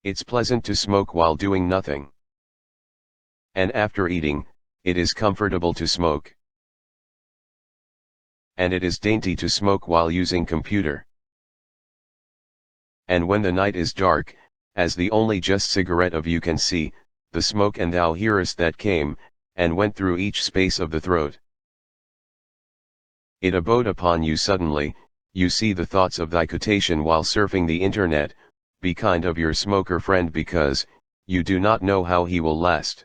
It's pleasant to smoke while doing nothing. And after eating, it is comfortable to smoke. And it is dainty to smoke while using computer. And when the night is dark, as the only just cigarette of you can see, the smoke and thou hearest that came, and went through each space of the throat. It abode upon you suddenly, you see the thoughts of thy quotation while surfing the internet, be kind of your smoker friend because, you do not know how he will last.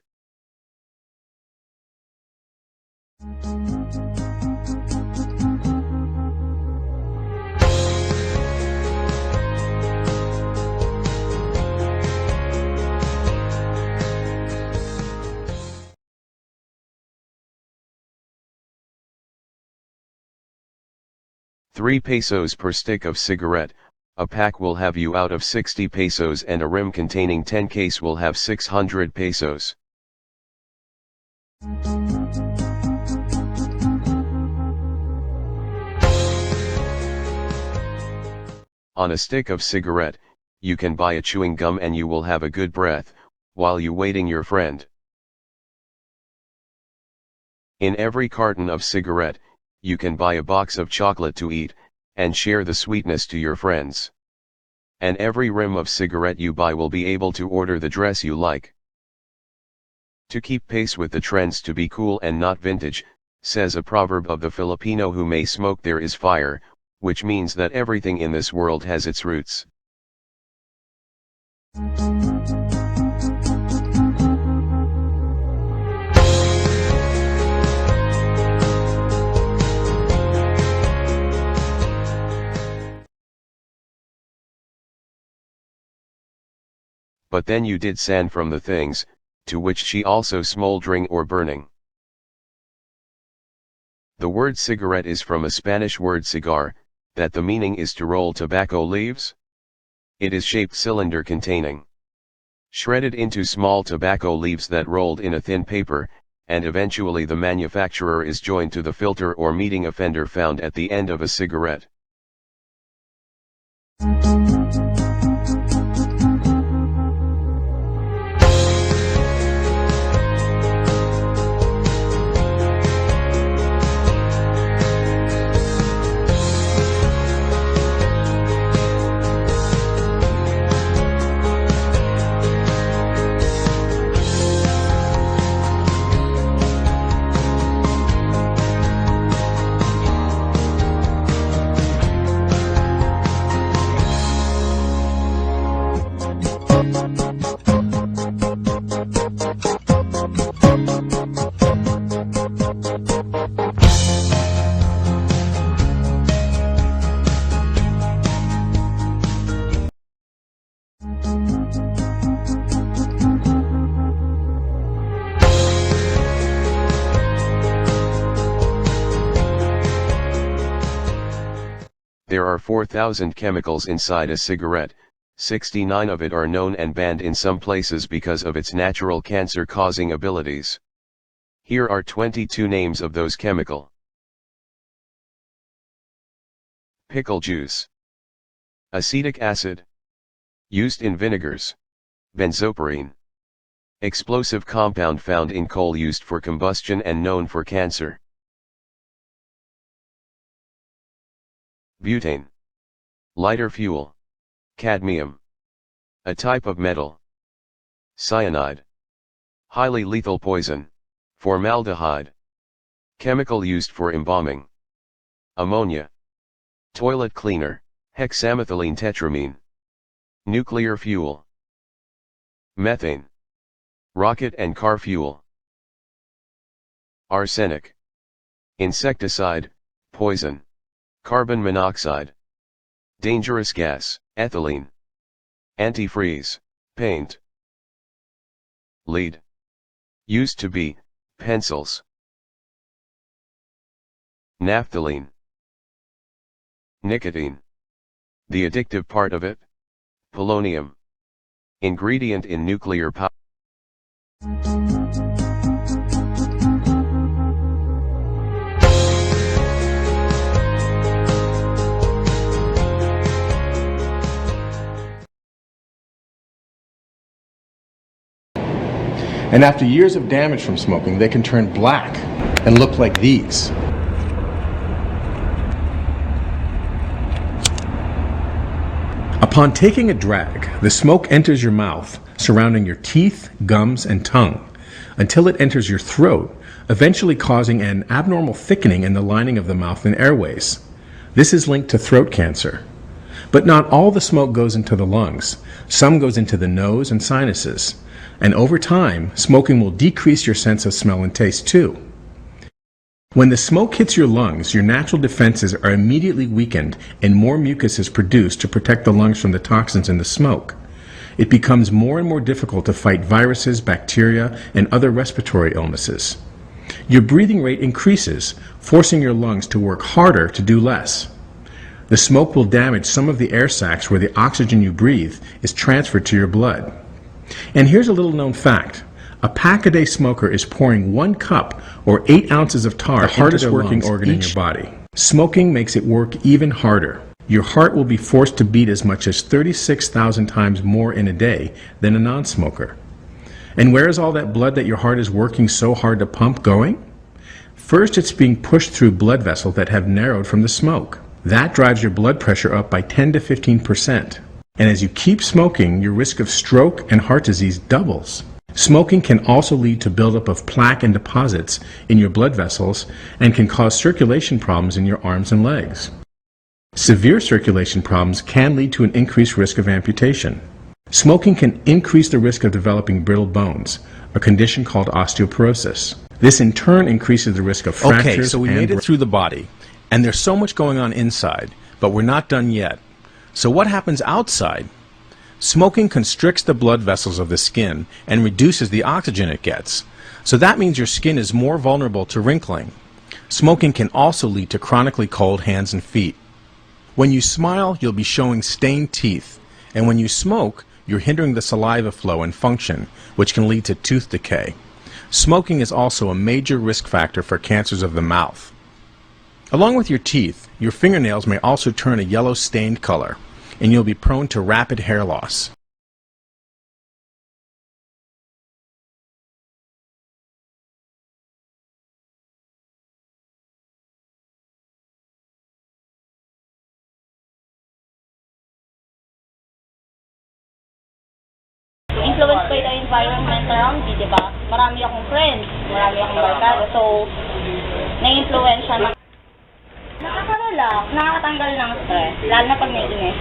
$3 per stick of cigarette, a pack will have you out of 60 pesos and a rim containing 10 case will have 600 pesos. On a stick of cigarette, you can buy a chewing gum and you will have a good breath, while you waiting your friend. In every carton of cigarette, you can buy a box of chocolate to eat, and share the sweetness to your friends. And every rim of cigarette you buy will be able to order the dress you like. To keep pace with the trends to be cool and not vintage, says a proverb of the Filipino who may smoke there is fire, which means that everything in this world has its roots. But then you did sand from the things, to which she also smoldering or burning. The word cigarette is from a Spanish word cigar, that the meaning is to roll tobacco leaves. It is shaped cylinder containing shredded into small tobacco leaves that rolled in a thin paper, and eventually the manufacturer is joined to the filter or meeting offender found at the end of a cigarette. There are 4,000 chemicals inside a cigarette, 69 of it are known and banned in some places because of its natural cancer-causing abilities. Here are 22 names of those chemical. Pickle juice. Acetic acid. Used in vinegars. Benzoprine. Explosive compound found in coal used for combustion and known for cancer. Butane. Lighter fuel. Cadmium. A type of metal. Cyanide. Highly lethal poison. Formaldehyde. Chemical used for embalming. Ammonia. Toilet cleaner, hexamethylene tetramine. Nuclear fuel. Methane. Rocket and car fuel. Arsenic. Insecticide, poison. Carbon monoxide. Dangerous gas, ethylene. Antifreeze, paint. Lead. Used to be, pencils. Naphthalene. Nicotine. The addictive part of it. Polonium. Ingredient in nuclear power. And after years of damage from smoking, they can turn black and look like these. Upon taking a drag, the smoke enters your mouth, surrounding your teeth, gums, and tongue, until it enters your throat, eventually causing an abnormal thickening in the lining of the mouth and airways. This is linked to throat cancer. But not all the smoke goes into the lungs. Some goes into the nose and sinuses. And over time, smoking will decrease your sense of smell and taste too. When the smoke hits your lungs, your natural defenses are immediately weakened and more mucus is produced to protect the lungs from the toxins in the smoke. It becomes more and more difficult to fight viruses, bacteria, and other respiratory illnesses. Your breathing rate increases, forcing your lungs to work harder to do less. The smoke will damage some of the air sacs where the oxygen you breathe is transferred to your blood. And here's a little known fact. A pack-a-day smoker is pouring 1 cup or 8 ounces of tar, the hardest working organ in your body. Smoking makes it work even harder. Your heart will be forced to beat as much as 36,000 times more in a day than a non-smoker. And where is all that blood that your heart is working so hard to pump going? First, it's being pushed through blood vessels that have narrowed from the smoke. That drives your blood pressure up by 10 to 15%. And as you keep smoking, your risk of stroke and heart disease doubles. Smoking can also lead to buildup of plaque and deposits in your blood vessels and can cause circulation problems in your arms and legs. Severe circulation problems can lead to an increased risk of amputation. Smoking can increase the risk of developing brittle bones, a condition called osteoporosis. This in turn increases the risk of fractures. Okay, so we made it through the body, and there's so much going on inside, but we're not done yet. So what happens outside? Smoking constricts the blood vessels of the skin and reduces the oxygen it gets. So that means your skin is more vulnerable to wrinkling. Smoking can also lead to chronically cold hands and feet. When you smile, you'll be showing stained teeth. And when you smoke, you're hindering the saliva flow and function, which can lead to tooth decay. Smoking is also a major risk factor for cancers of the mouth. Along with your teeth, your fingernails may also turn a yellow stained color, and you'll be prone to rapid hair loss. Influenced by the environment around me, di ba? Marami akong friends, marami akong barkada, so na-influensya na. Nakaka-relax, nakakatanggal ng stress, lalo na pag may inis.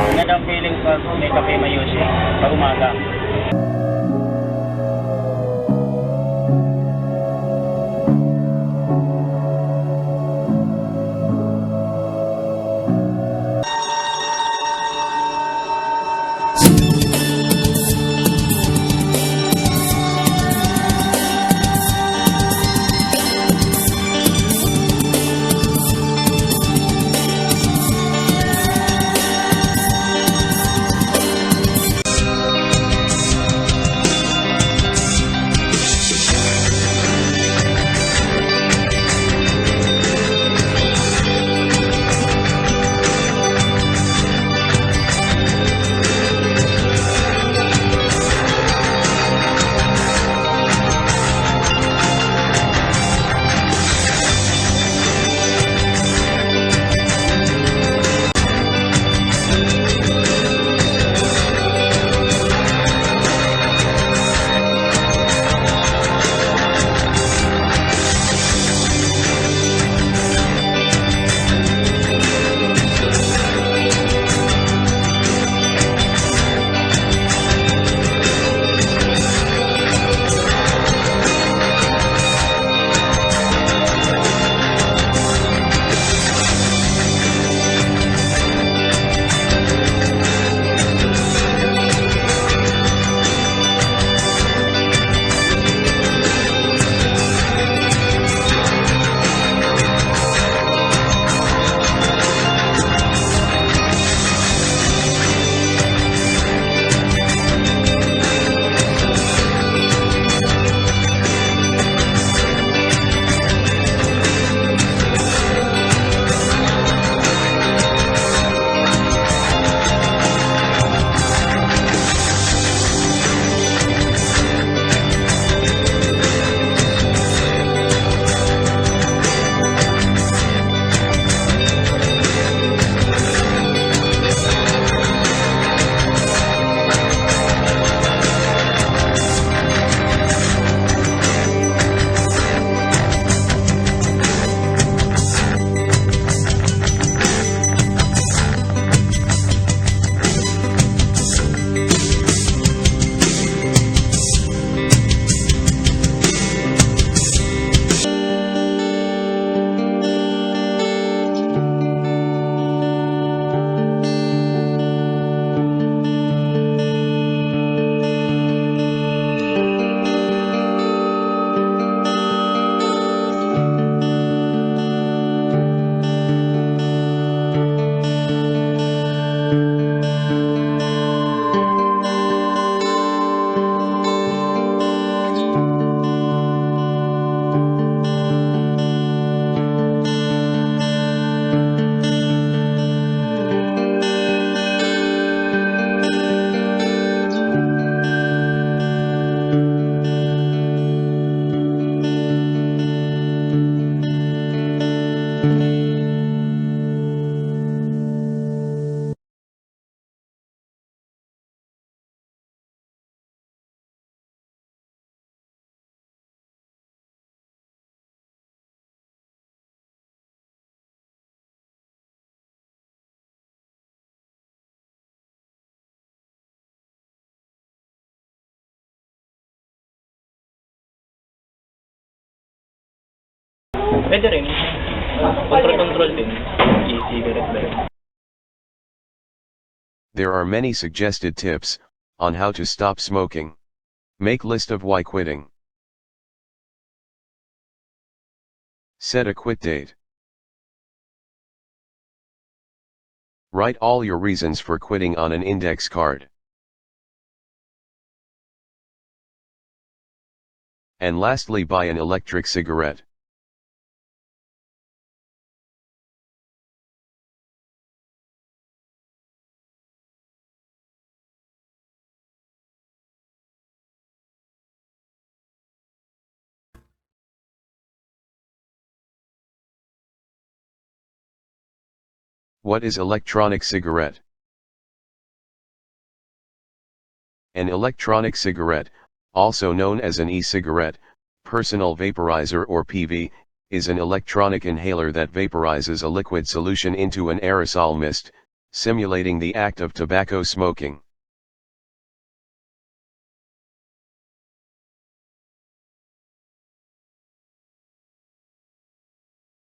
Ganyan ang feeling pag may kape may YOSI, pag umaga. Pwede rin. Control din. E-cigarette ba rin? There are many suggested tips on how to stop smoking. Make list of why quitting. Set a quit date. Write all your reasons for quitting on an index card. And lastly, buy an electric cigarette. What is electronic cigarette? An electronic cigarette, also known as an e-cigarette, personal vaporizer or PV, is an electronic inhaler that vaporizes a liquid solution into an aerosol mist, simulating the act of tobacco smoking.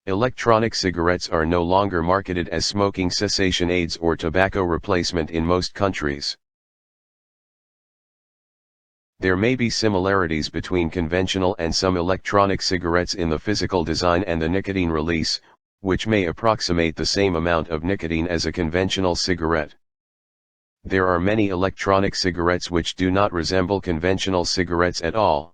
Electronic cigarettes are no longer marketed as smoking cessation aids or tobacco replacement in most countries. There may be similarities between conventional and some electronic cigarettes in the physical design and the nicotine release, which may approximate the same amount of nicotine as a conventional cigarette. There are many electronic cigarettes which do not resemble conventional cigarettes at all.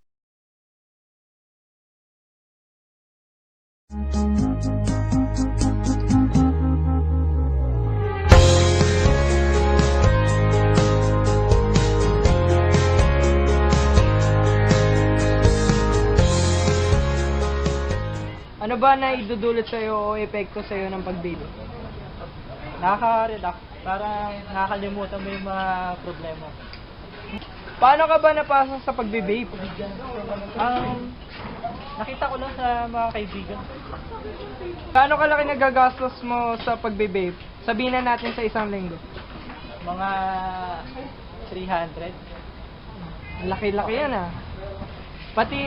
Ano ba na idudulot sa'yo o epekto sa'yo ng pagbibo? Nakaka-relax. Parang nakakalimutan mo yung mga problema. Paano ka ba napasok sa pagbe-vape? Nakita ko lang sa mga kaibigan. Paano kalaki nagagastos mo sa pagbe-vape? Sabihin na natin sa isang linggo. Mga 300. Laki-laki yan ah. Pati,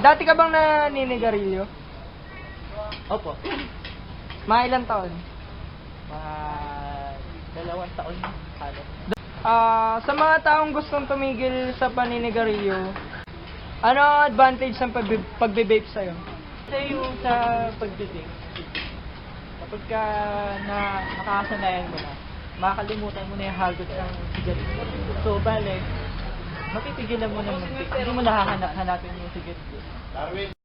dati ka bang naninigarilyo? Opo. Mga ilang taon? Mga 2 taon halos. Sa mga taong gustong tumigil sa paninigarilyo, ano ang advantage ng pagbe-vape sa'yo? Kasi yung sa pagbidig, kapag ka nakakasanayan mo na, makakalimutan mo na yung hagod ng sigarilyo. So, bale, mapipigilan mo na muntik. Hindi mo nahahanap-hanapin yung sigarilyo.